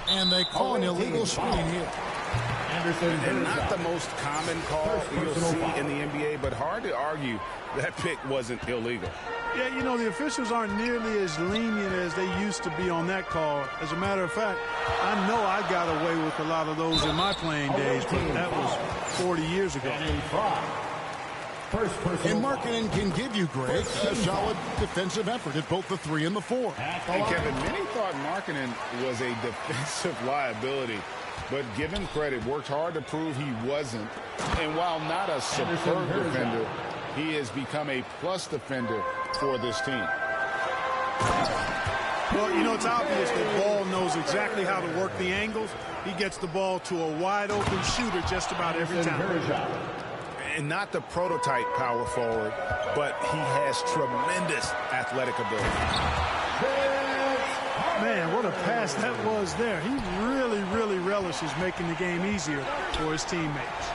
And they call an illegal screen here. And not the most common call you'll see in the NBA, but hard to argue that pick wasn't illegal. Yeah, you know, the officials aren't nearly as lenient as they used to be on that call. As a matter of fact, I know I got away with a lot of those in my playing days, but that was 40 years ago. And Markkanen can give you, Greg, a solid defensive effort at both the 3 and the 4. And Kevin, many thought Markkanen was a defensive liability, but give him credit, worked hard to prove he wasn't. And while not a superb defender, he has become a plus defender for this team. Well, you know, it's obvious that Ball knows exactly how to work the angles. He gets the ball to a wide-open shooter just about every time. And not the prototype power forward, but he has tremendous athletic ability. Man, what a pass that was there. He really relishes making the game easier for his teammates.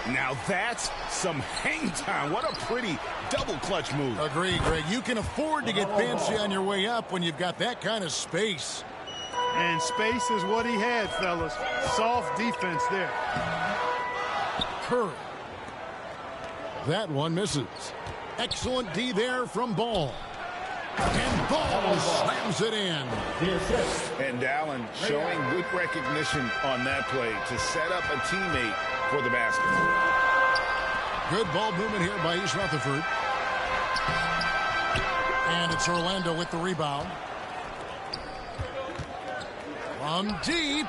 Now that's some hang time. What a pretty double clutch move. Agree, Greg. You can afford to get fancy on your way up when you've got that kind of space. And space is what he had, fellas. Soft defense there. Curry. That one misses. Excellent D there from Ball. And Ball slams it in. And Allen showing good recognition on that play to set up a teammate for the basket. Good ball movement here by East Rutherford. And it's Orlando with the rebound. From deep.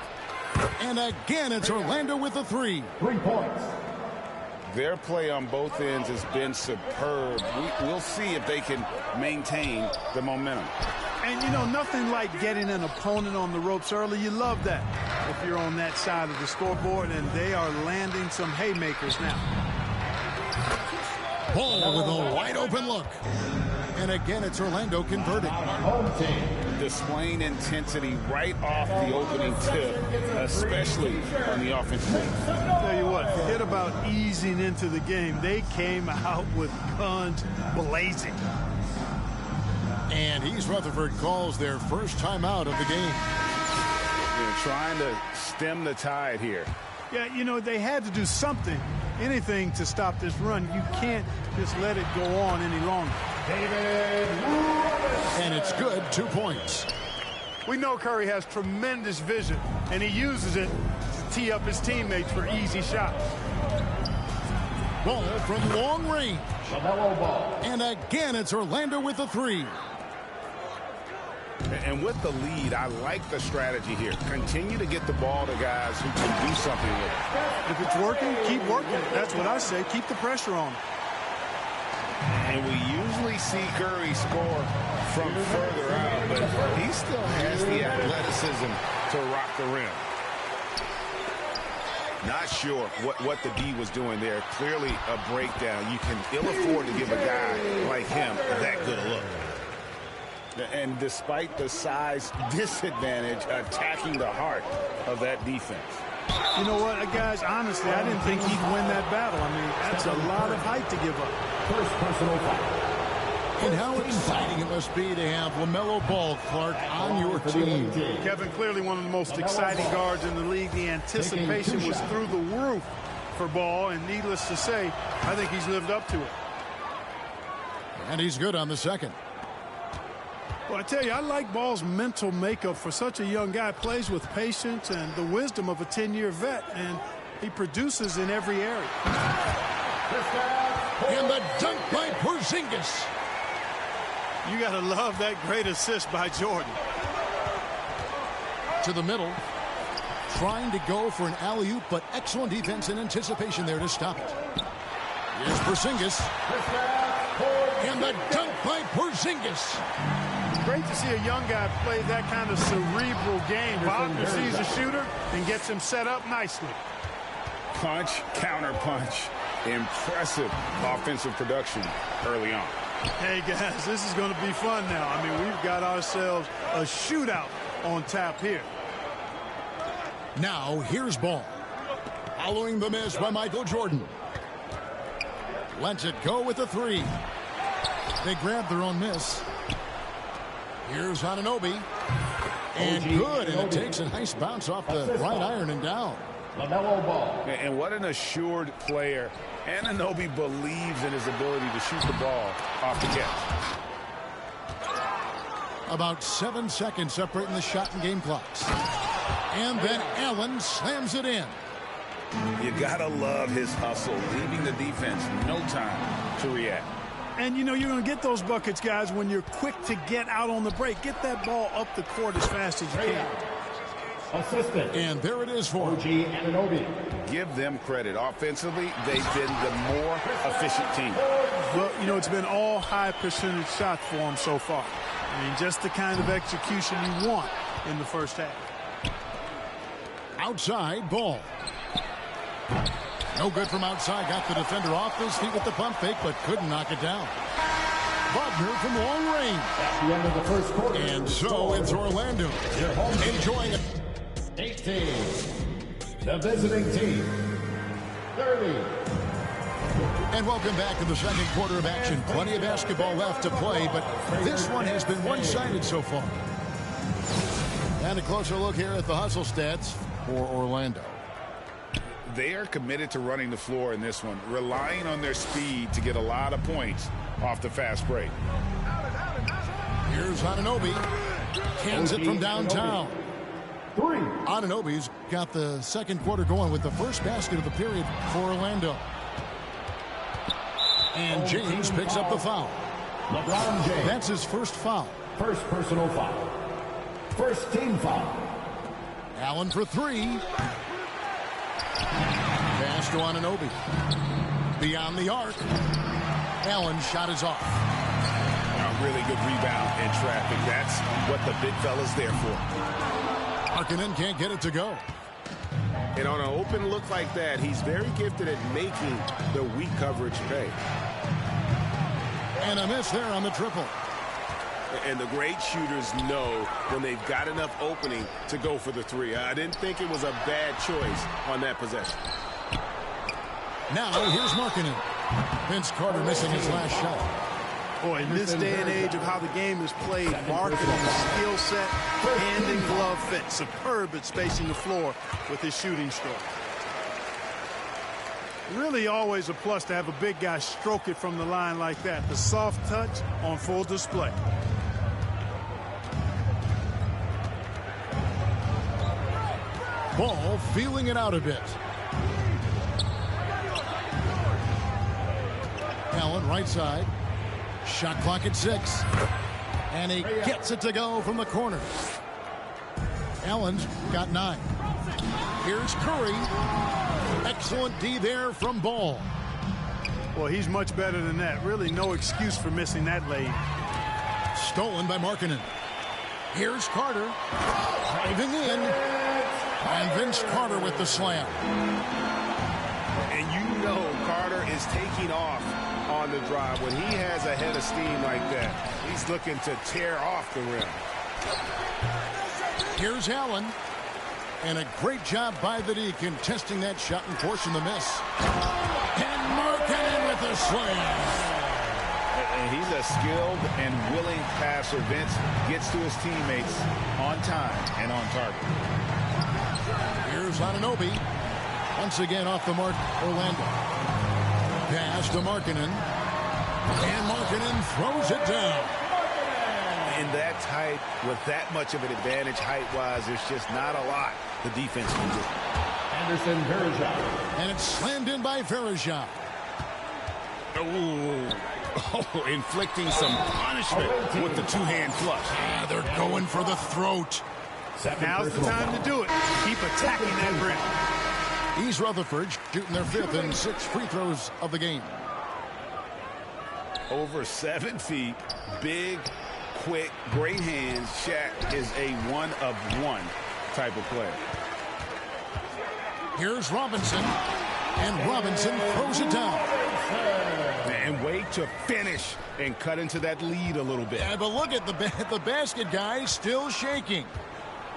And again, it's Orlando with the 3. 3 points. Their play on both ends has been superb. We'll see if they can maintain the momentum. And, you know, nothing like getting an opponent on the ropes early. You love that if you're on that side of the scoreboard, and they are landing some haymakers now. Ball with a wide-open look. And again, it's Orlando converting. Displaying intensity right off the opening tip, especially on the offensive end. Tell you what, forget about easing into the game. They came out with guns blazing. And East Rutherford calls their first timeout of the game. They're trying to stem the tide here. Yeah, you know, they had to do something, anything to stop this run. You can't just let it go on any longer. And it's good, 2 points. We know Curry has tremendous vision, and he uses it to tee up his teammates for easy shots. Ball from long range. And again, it's Orlando with the 3. And with the lead, I like the strategy here. Continue to get the ball to guys who can do something with it. If it's working, keep working it. That's what I say. Keep the pressure on. And we usually see Curry score from further out, but he still has the athleticism to rock the rim. Not sure what the D was doing there. Clearly a breakdown. You can ill afford to give a guy like him that good a look. And despite the size disadvantage, attacking the heart of that defense. You know what, guys, honestly, I didn't think he'd win that battle. I mean, that's a lot of height to give up. First personal foul. And how exciting it must be to have LaMelo Ball, Clark, on your team. Kevin, clearly one of the most exciting guards in the league. The anticipation was through the roof for Ball, and needless to say, I think he's lived up to it. And he's good on the second. Well, I tell you, I like Ball's mental makeup for such a young guy. Plays with patience and the wisdom of a 10-year vet, and he produces in every area. And the dunk by Porzingis. You got to love that great assist by Jordan. To the middle. Trying to go for an alley-oop, but excellent defense and anticipation there to stop it. Here's Porzingis. And the dunk by Porzingis. Great to see a young guy play that kind of cerebral game. Wagner sees a shooter and gets him set up nicely. Punch, counter punch. Impressive offensive production early on. Hey, guys, this is going to be fun now. I mean, we've got ourselves a shootout on tap here. Now, here's Ball. Following the miss by Michael Jordan. Lets it go with the 3. They grab their own miss. Here's Anunoby. And good, and it takes a nice bounce off the right iron and down. LaMelo Ball. And what an assured player. Anunoby believes in his ability to shoot the ball off the catch. About 7 seconds separating the shot and game clocks. And then Allen slams it in. You gotta love his hustle, leaving the defense no time to react. And, you know, you're going to get those buckets, guys, when you're quick to get out on the break. Get that ball up the court as fast as you can. Assistant. And there it is for OG Anunoby. Give them credit. Offensively, they've been the more efficient team. Well, you know, it's been all high percentage shots for them so far. I mean, just the kind of execution you want in the first half. outside ball. No good from outside. Got the defender off his feet with the pump fake, but couldn't knock it down. Wagner from long range. At the end of the first quarter. And so it's Orlando enjoying it. 18. The visiting team. 30. And welcome back to the second quarter of action. Plenty of basketball left to play, but this one has been one-sided so far. And a closer look here at the hustle stats for Orlando. They are committed to running the floor in this one, relying on their speed to get a lot of points off the fast break. Here's Anunoby. Cans it from downtown. 3. Anunoby's got the second quarter going with the first basket of the period for Orlando. And James picks up the foul. LeBron James. That's his first foul. First personal foul. First team foul. Allen for three. Pass to Anunoby. Beyond the arc. Allen's shot is off. A really good rebound in traffic. That's what the big fella's there for. Markkanen can't get it to go. And on an open look like that, he's very gifted at making the weak coverage pay. And a miss there on the triple. And the great shooters know when they've got enough opening to go for the three. I didn't think it was a bad choice on that possession. Now here's Markkanen. Vince Carter missing his last shot. Boy, in this day and age of how the game is played, Markkanen's skill set, hand and glove fit, superb at spacing the floor with his shooting stroke. Really always a plus to have a big guy stroke it from the line like that. The soft touch on full display. Ball feeling it out a bit. Allen right side. Shot clock at 6. And he gets it to go from the corner. Allen's got 9. Here's Curry. Excellent D there from Ball. Well, he's much better than that. Really no excuse for missing that lane. Stolen by Markkanen. Here's Carter. Driving in. And Vince Carter with the slam. And you know Carter is taking off on the drive. When he has a head of steam like that, he's looking to tear off the rim. Here's Allen. And a great job by the D contesting that shot and forcing the miss. And Markkanen with the slam. And he's a skilled and willing passer. Vince gets to his teammates on time and on target. Here's Anunoby. Once again off the mark, Orlando. Pass to Markkanen. And Markkanen throws it down. In that tight, with that much of an advantage height-wise, there's just not a lot the defense can do. Anderson Varejao. And it's slammed in by Varejao. Oh, inflicting some punishment with the two-hand flush. Yeah, they're going for the throat. Now's the time to do it. Keep attacking that rim. East Rutherford shooting their 5th and 6th free throws of the game. Over 7 feet, big, quick, great hands. Shaq is a one-of-one type of player. Here's Robinson. And Robinson throws it down. And wait to finish and cut into that lead a little bit. Yeah, but look at the basket guy still shaking.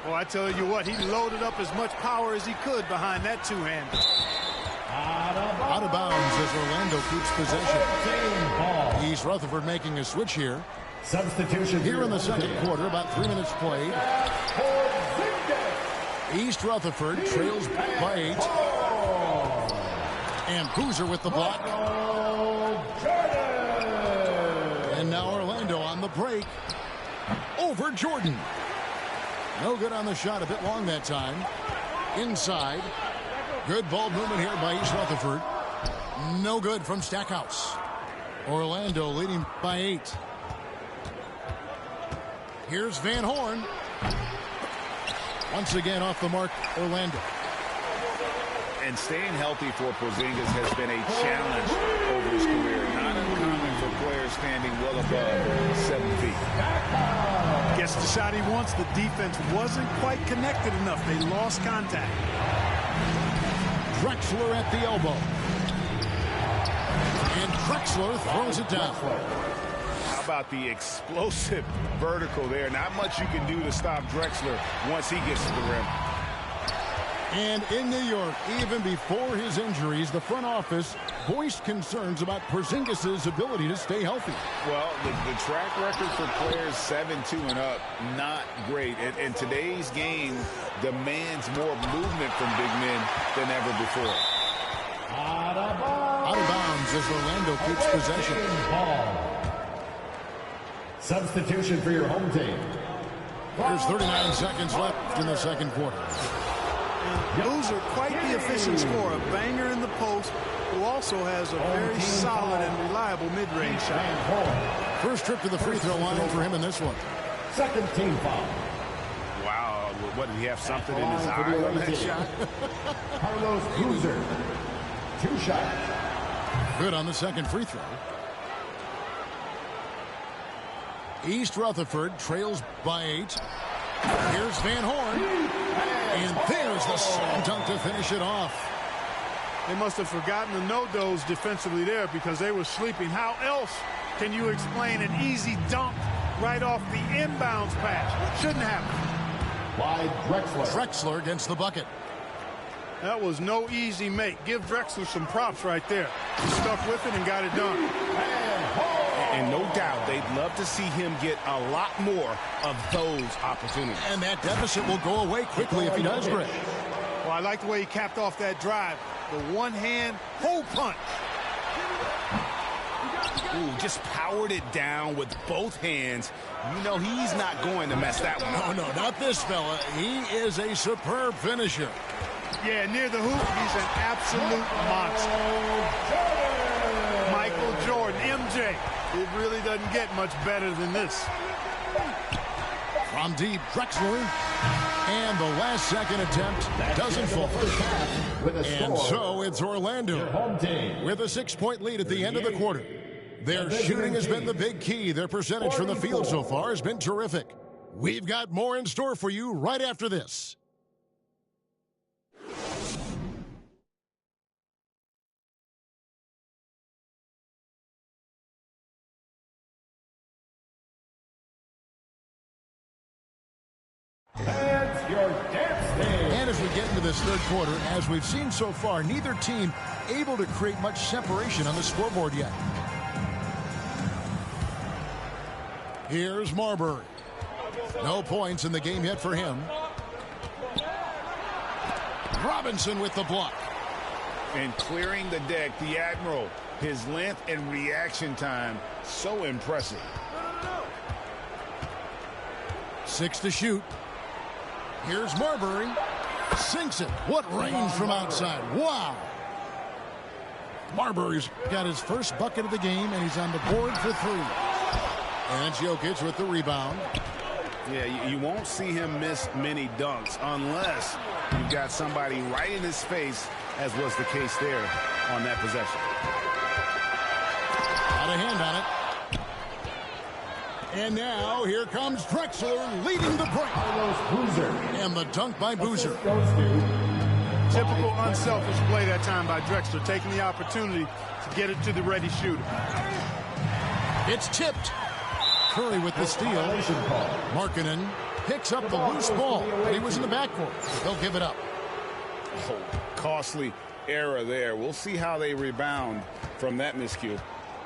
Well, I tell you what, he loaded up as much power as he could behind that two-hander. Out of bounds as Orlando keeps possession. East Rutherford making a switch here. Substitution Here in the second quarter, about 3 minutes played. East Rutherford trails by 8. And Boozer with the block. And now Orlando on the break. Over Jordan. No good on the shot. A bit long that time. Inside. Good ball movement here by East Rutherford. No good from Stackhouse. Orlando leading by 8. Here's Van Horn. Once again off the mark, Orlando. And staying healthy for Porzingis has been a challenge over his career. Not uncommon for players standing well above 7 feet. Gets the shot he wants. The defense wasn't quite connected enough. They lost contact. Drexler at the elbow. And Drexler throws it down. How about the explosive vertical there? Not much you can do to stop Drexler once he gets to the rim. And in New York, even before his injuries, the front office voiced concerns about Porzingis' ability to stay healthy. Well, the track record for players 7-2 and up, not great. And today's game demands more movement from big men than ever before. Out of bounds as Orlando keeps possession. Substitution for your home team. There's 39 seconds left in the second quarter. Boozer, quite the efficient scorer. Banger in the post, who also has a very solid and reliable mid-range shot. First trip to the free throw line for him in this one. Second team foul. Wow, what, did he have something in his eye on that shot? Carlos Boozer. 2 shots. Good on the second free throw. East Rutherford trails by 8. Here's Van Horn. And there's the slam dunk to finish it off. They must have forgotten the no-dos defensively there because they were sleeping. How else can you explain an easy dunk right off the inbounds pass? Shouldn't happen. By Drexler. Drexler against the bucket. That was no easy make. Give Drexler some props right there. He stuck with it and got it done. And no doubt they'd love to see him get a lot more of those opportunities. And that deficit will go away quickly if he does, Greg. Well, I like the way he capped off that drive. The one-hand hole punch. Ooh, just powered it down with both hands. You know he's not going to mess that one up. No, not this fella. He is a superb finisher. Yeah, near the hoop, he's an absolute monster. Michael Jordan, MJ. It really doesn't get much better than this. From deep, Drexler. And the last second attempt doesn't fall. And so it's Orlando with a 6-point lead at the end of the quarter. Their shooting has been the big key. Their percentage from the field so far has been terrific. We've got more in store for you right after this. And as we get into this third quarter, as we've seen so far, neither team able to create much separation on the scoreboard yet. Here's Marbury. No points in the game yet for him. Robinson with the block. And clearing the deck, the Admiral. His length and reaction time, so impressive. 6 to shoot. Here's Marbury. Sinks it. What range from outside. Wow. Marbury's got his first bucket of the game, and he's on the board for 3. And Jokic with the rebound. Yeah, you won't see him miss many dunks unless you've got somebody right in his face, as was the case there on that possession. Got a hand on it. And now here comes Drexler leading the break. And the dunk by Boozer. Typical unselfish play that time by Drexler, taking the opportunity to get it to the ready shooter. It's tipped. Curry with the steal. Markkanen picks up the loose ball. He was in the backcourt. They'll give it up. Oh, costly error there. We'll see how they rebound from that miscue.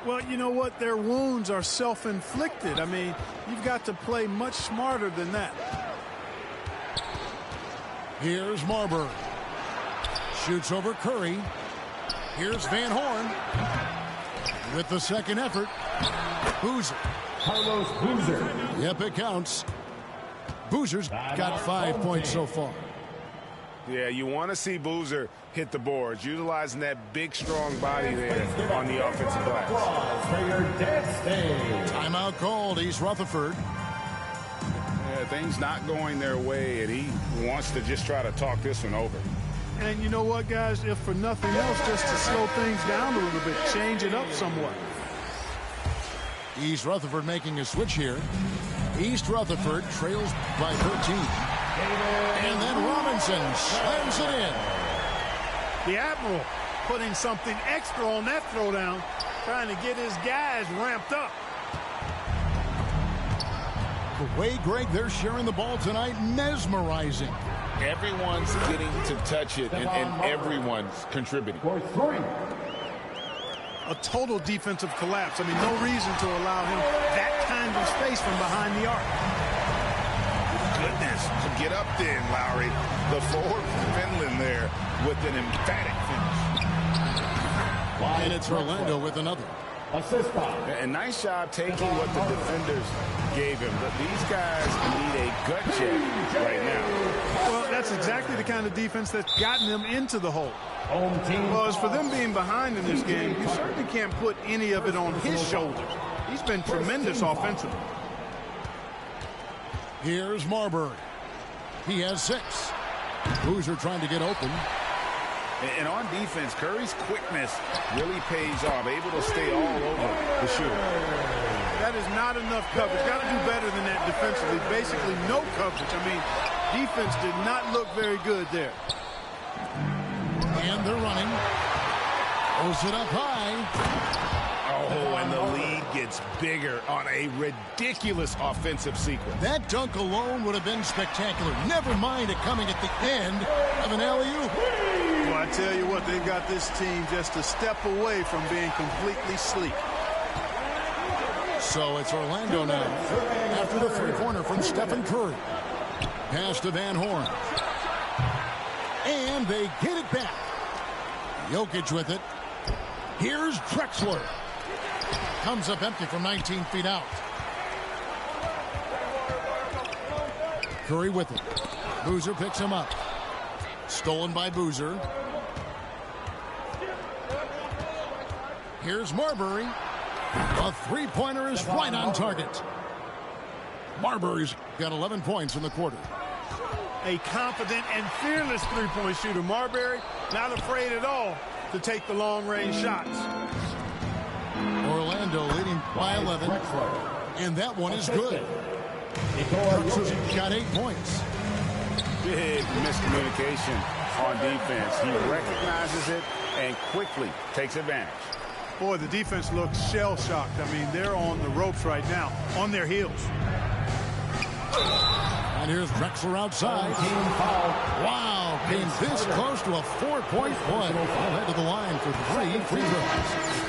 Well, you know what? Their wounds are self-inflicted. I mean, you've got to play much smarter than that. Here's Marbury. Shoots over Curry. Here's Van Horn. With the second effort, Boozer. Carlos Boozer. Yep, it counts. Boozer's got 5 points so far. Yeah, you want to see Boozer hit the boards, utilizing that big, strong body there on the offensive glass. Timeout called, East Rutherford. Yeah, things not going their way, and he wants to just try to talk this one over. And you know what, guys? If for nothing else, just to slow things down a little bit, change it up somewhat. East Rutherford making a switch here. East Rutherford trails by 13. And then Robinson slams it in. The Admiral putting something extra on that throwdown, trying to get his guys ramped up. The way, Greg, they're sharing the ball tonight, mesmerizing. Everyone's getting to touch it, and everyone's contributing. For 3. A total defensive collapse. I mean, no reason to allow him that kind of space from behind the arc. Goodness, get up then, Lowry. The forward from Finland there with an emphatic finish. And it's Orlando with another. Assist by. And nice job taking what the defenders gave him. But these guys need a gut check right now. Well, that's exactly the kind of defense that's gotten them into the hole. Home team. Well, as for them being behind in this game, you certainly can't put any of it on his shoulders. He's been tremendous offensively. Here's Marbury. He has 6. Boozer trying to get open. And on defense, Curry's quickness really pays off, able to stay all over the shooter. That is not enough coverage. Got to do better than that defensively. Basically no coverage. I mean, defense did not look very good there. And they're running. Pulls it up high. Oh, and the lead gets bigger on a ridiculous offensive sequence. That dunk alone would have been spectacular. Never mind it coming at the end of an alley-oop. Well, I tell you what, they've got this team just a step away from being completely sleek. So it's Orlando now. After the three-pointer from Stephen Curry. Pass to Van Horn. And they get it back. Jokic with it. Here's Drexler. Comes up empty from 19 feet out. Curry with it. Boozer picks him up. Stolen by Boozer. Here's Marbury. A three-pointer is right on target. Marbury's got 11 points in the quarter. A confident and fearless three-point shooter. Marbury not afraid at all to take the long-range shots. Orlando leading by 11. And that one is good. Drexler's got 8 points. Big miscommunication on defense. He recognizes it and quickly takes advantage. Boy, the defense looks shell-shocked. I mean, they're on the ropes right now, on their heels. And here's Drexler outside. Wow, came this close to a 4-point play. He'll head to the line for 3 free throws.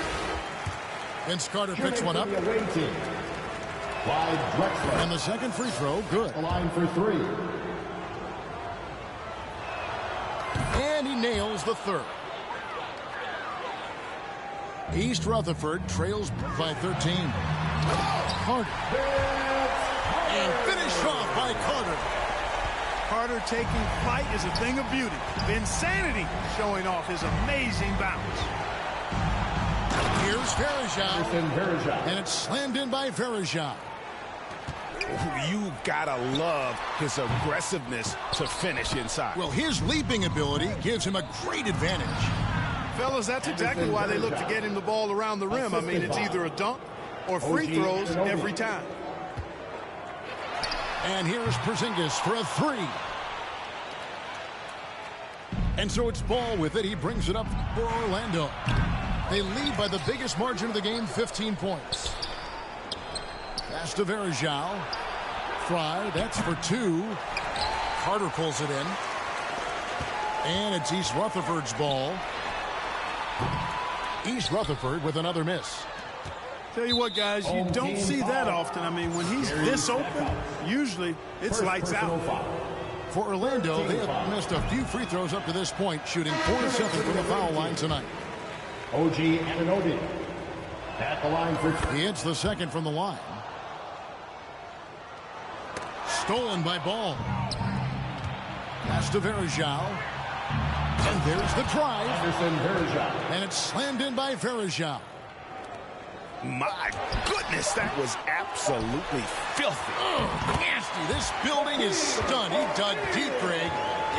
Vince Carter picks one up. And the second free throw, good. Line for 3. And he nails the third. East Rutherford trails by 13. Carter. And finished off by Carter. Carter taking flight is a thing of beauty. Insanity showing off his amazing bounce. Here's Verajao. And it's slammed in by Verajao. You gotta love his aggressiveness to finish inside. Well, his leaping ability gives him a great advantage. Fellas, that's exactly why they look to get him the ball around the rim. I mean, it's either a dunk or free throws every time. And here's Porzingis for a 3. And so it's Ball with it. He brings it up for Orlando. They lead by the biggest margin of the game, 15 points. Pass to Verajao. Fry, that's for 2. Carter pulls it in. And it's East Rutherford's ball. East Rutherford with another miss. Tell you what, guys, you don't see that often. I mean, when he's this open, usually it's lights out. For Orlando, they have missed a few free throws up to this point, shooting 4 of 7 from the foul line tonight. OG Anunoby at the line for... He hits the second from the line. Stolen by Ball. Pass to Verjao. And there's the drive. And it's slammed in by Verjao. My goodness, that was absolutely filthy. Oh, nasty. This building is stunned. He dug deep, Greg,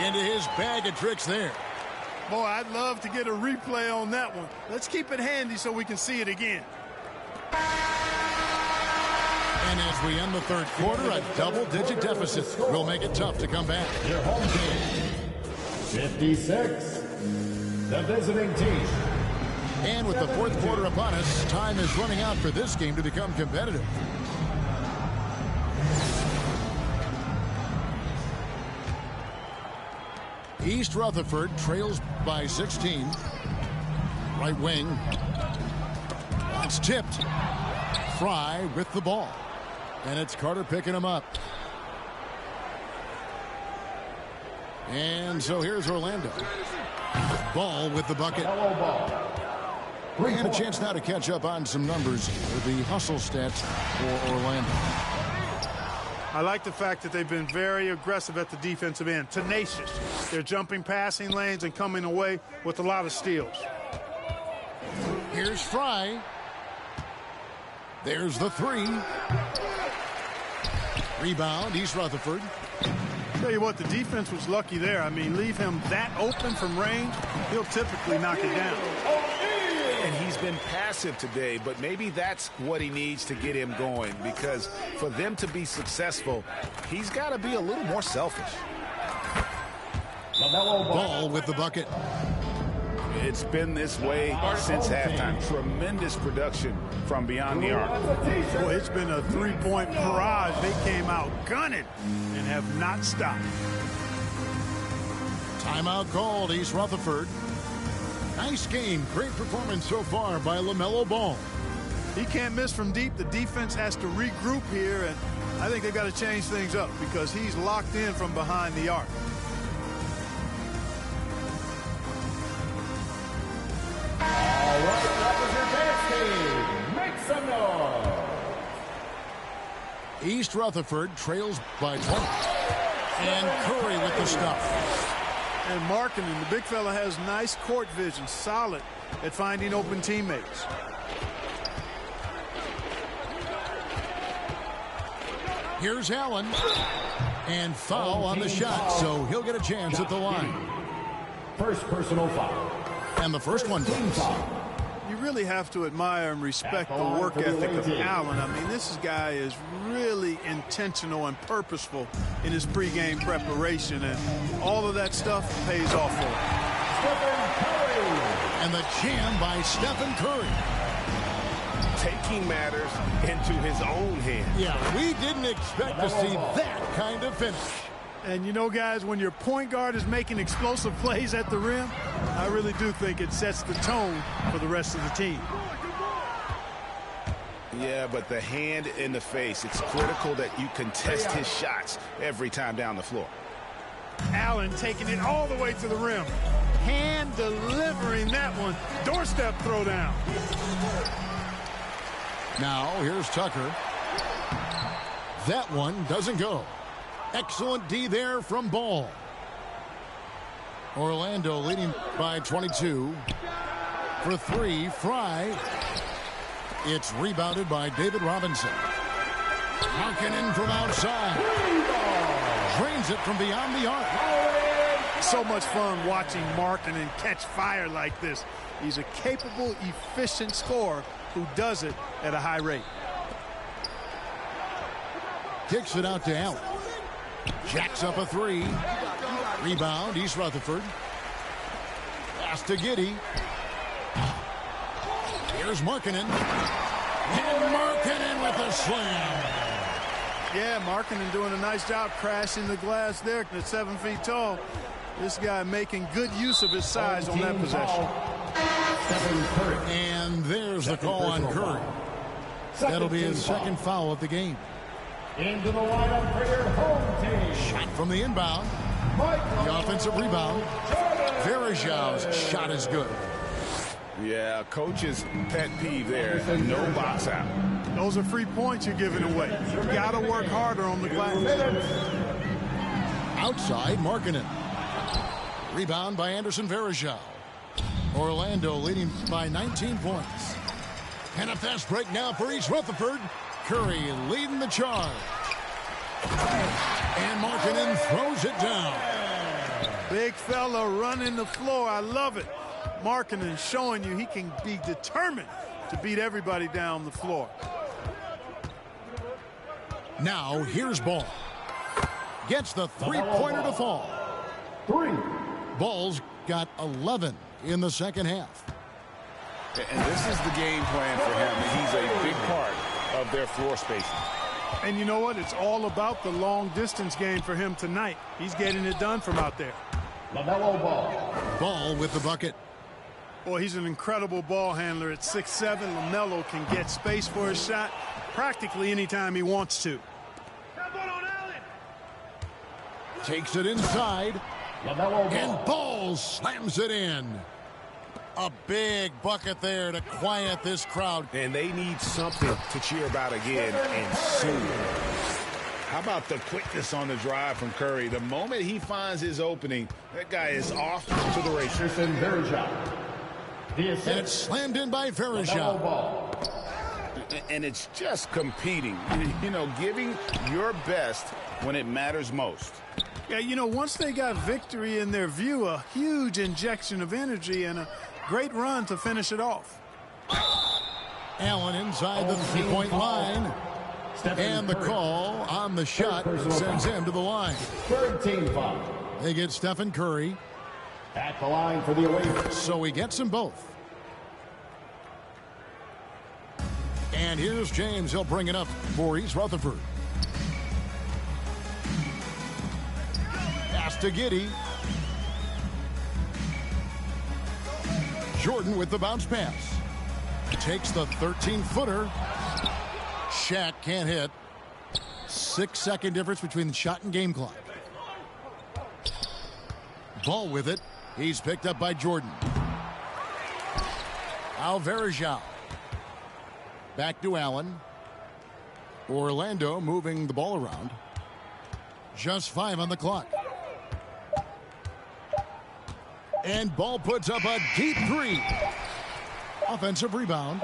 into his bag of tricks there. Boy, I'd love to get a replay on that one. Let's keep it handy so we can see it again. And as we end the third quarter, a double-digit deficit will make it tough to come back. Your home team, 56, the visiting team. And with the fourth quarter upon us, time is running out for this game to become competitive. East Rutherford trails by 16. Right wing. It's tipped. Fry with the ball. And it's Carter picking him up. And so here's Orlando. Ball with the bucket. And a chance now to catch up on some numbers with the hustle stats for Orlando. I like the fact that they've been very aggressive at the defensive end. Tenacious. They're jumping passing lanes and coming away with a lot of steals. Here's Fry. There's the three. Rebound, East Rutherford. Tell you what, the defense was lucky there. I mean, leave him that open from range, he'll typically knock it down. And he's been passive today, but maybe that's what he needs to get him going, because for them to be successful, he's got to be a little more selfish. Ball with the bucket. It's been this way since halftime. Tremendous production from beyond the arc. Boy, it's been a three-point barrage. They came out gunning and have not stopped. Timeout called, East Rutherford. Nice game. Great performance so far by LaMelo Ball. He can't miss from deep. The defense has to regroup here, and I think they've got to change things up because he's locked in from behind the arc. All right, that was your dance team. Make some noise. East Rutherford trails by 20. And Curry with the stuff. And Markkanen, the big fella, has nice court vision, solid at finding open teammates. Here's Allen. And foul on the shot, so he'll get a chance at the line. First personal foul. And the first one comes. You really have to admire and respect the work ethic of Allen. I mean, this guy is really intentional and purposeful in his pregame preparation, and all of that stuff pays off for him. And the jam by Stephen Curry. Taking matters into his own hands. Yeah, we didn't expect to see that kind of finish. And you know, guys, when your point guard is making explosive plays at the rim, I really do think it sets the tone for the rest of the team. Yeah, but the hand in the face, it's critical that you contest his shots every time down the floor. Allen taking it all the way to the rim. Hand delivering that one. Doorstep throwdown. Now, here's Tucker. That one doesn't go. Excellent D there from Ball. Orlando leading by 22. For three, Fry. It's rebounded by David Robinson. Markkanen from outside. Drains it from beyond the arc. So much fun watching Markkanen catch fire like this. He's a capable, efficient scorer who does it at a high rate. Kicks it out to Allen. Jacks up a three. Rebound, East Rutherford. Pass to Giddey. Here's Markkanen. And Markkanen with a slam. Yeah, Markkanen doing a nice job crashing the glass there at 7 feet tall. This guy making good use of his size on that possession. And there's the call on Curry. That'll be his second foul of the game. Into the lineup for your home team. Shot from the inbound. The offensive rebound. Verajov's shot is good. Yeah, coach's pet peeve there. No box out. Those are free points you're giving away. You got to work harder on the glass. Outside, Markkanen. Rebound by Anderson Varejao. Orlando leading by 19 points. And a fast break now for East Rutherford. Curry leading the charge. And Markkanen throws it down. Big fella running the floor. I love it. Markkanen showing you he can be determined to beat everybody down the floor. Now here's Ball. Gets the three-pointer to fall. Ball's got 11 in the second half. And this is the game plan for him. He's a big part of their floor spacing. And you know what? It's all about the long-distance game for him tonight. He's getting it done from out there. LaMelo Ball. Ball with the bucket. Boy, he's an incredible ball handler. At 6'7", LaMelo can get space for his shot practically anytime he wants to. Takes it inside. LaMelo Ball. And Ball slams it in. A big bucket there to quiet this crowd. And they need something to cheer about again, and soon. How about the quickness on the drive from Curry? The moment he finds his opening, that guy is off to the races. And it's slammed in by Varejao. And it's just competing, you know, giving your best when it matters most. Yeah, you know, once they got victory in their view, a huge injection of energy and a great run to finish it off. Allen inside the three-point line. And the call on the shot sends him to the line. Third team foul. They get Stephen Curry. At the line for the away. So he gets them both. And here's James. He'll bring it up for East Rutherford. Pass to Giddey. Jordan with the bounce pass. Takes the 13-footer. Shaq can't hit. 6-second difference between the shot and game clock. Ball with it. He's picked up by Jordan. Varejao. Back to Allen. Orlando moving the ball around. Just 5 on the clock. And Ball puts up a deep three. Offensive rebound.